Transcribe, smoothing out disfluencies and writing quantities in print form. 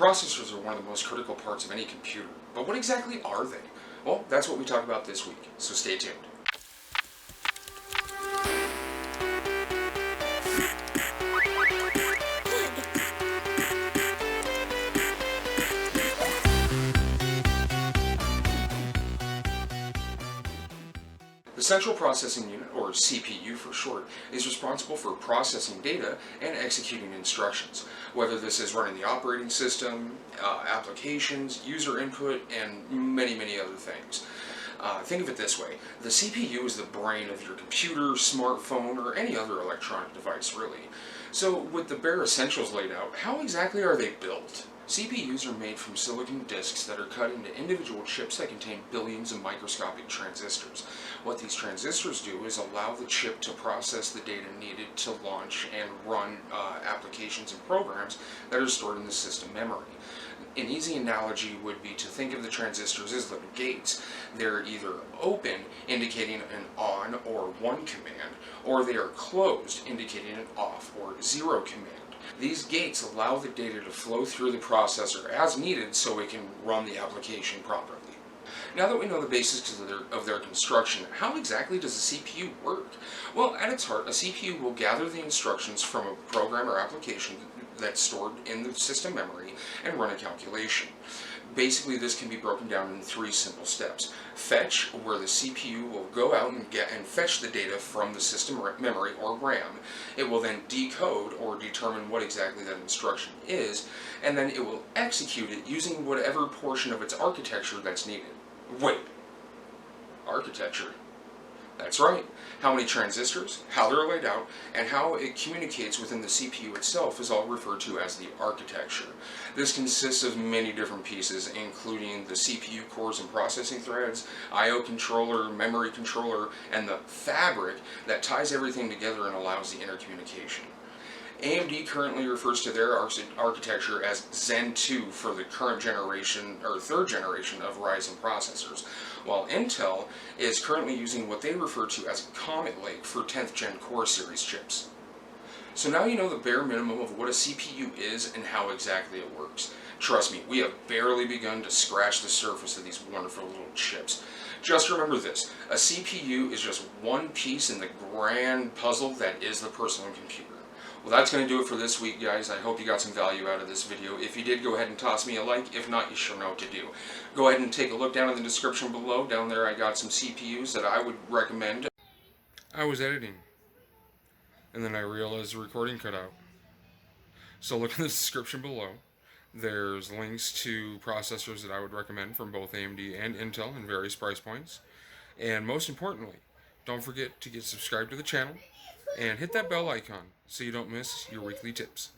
Processors are one of the most critical parts of any computer, but what exactly are they? Well, that's what we talk about this week, so stay tuned. The Central Processing Unit, or CPU for short, is responsible for processing data and executing instructions, whether this is running the operating system, applications, user input, and many other things. Think of it this way: the CPU is the brain of your computer, smartphone, or any other electronic device, really. So, with the bare essentials laid out, how exactly are they built? CPUs are made from silicon disks that are cut into individual chips that contain billions of microscopic transistors. What these transistors do is allow the chip to process the data needed to launch and run applications and programs that are stored in the system memory. An easy analogy would be to think of the transistors as little gates. They're either open, indicating an on or one command, or they are closed, indicating an off or zero command. These gates allow the data to flow through the processor as needed so it can run the application properly. Now that we know the basics of their construction, how exactly does a CPU work? Well, at its heart, a CPU will gather the instructions from a program or application that's stored in the system memory and run a calculation. Basically, this can be broken down in three simple steps. Fetch, where the CPU will go out and fetch the data from the system memory or RAM. It will then decode or determine what exactly that instruction is, and then it will execute it using whatever portion of its architecture that's needed. Wait, architecture? That's right. How many transistors, how they're laid out, and how it communicates within the CPU itself is all referred to as the architecture. This consists of many different pieces, including the CPU cores and processing threads, I/O controller, memory controller, and the fabric that ties everything together and allows the intercommunication. AMD currently refers to their architecture as Zen 2 for the current generation, or third generation of Ryzen processors, while Intel is currently using what they refer to as Comet Lake for 10th gen Core series chips. So now you know the bare minimum of what a CPU is and how exactly it works. Trust me, we have barely begun to scratch the surface of these wonderful little chips. Just remember this: a CPU is just one piece in the grand puzzle that is the personal computer. Well, that's going to do it for this week, guys. I hope you got some value out of this video. If you did, go ahead and toss me a like. If not, you sure know what to do. Go ahead and take a look down in the description below. Down there I got some CPUs that I would recommend. I was editing, and then I realized the recording cut out. So look in the description below. There's links to processors that I would recommend from both AMD and Intel in various price points. And most importantly, don't forget to get subscribed to the channel and hit that bell icon so you don't miss your weekly tips.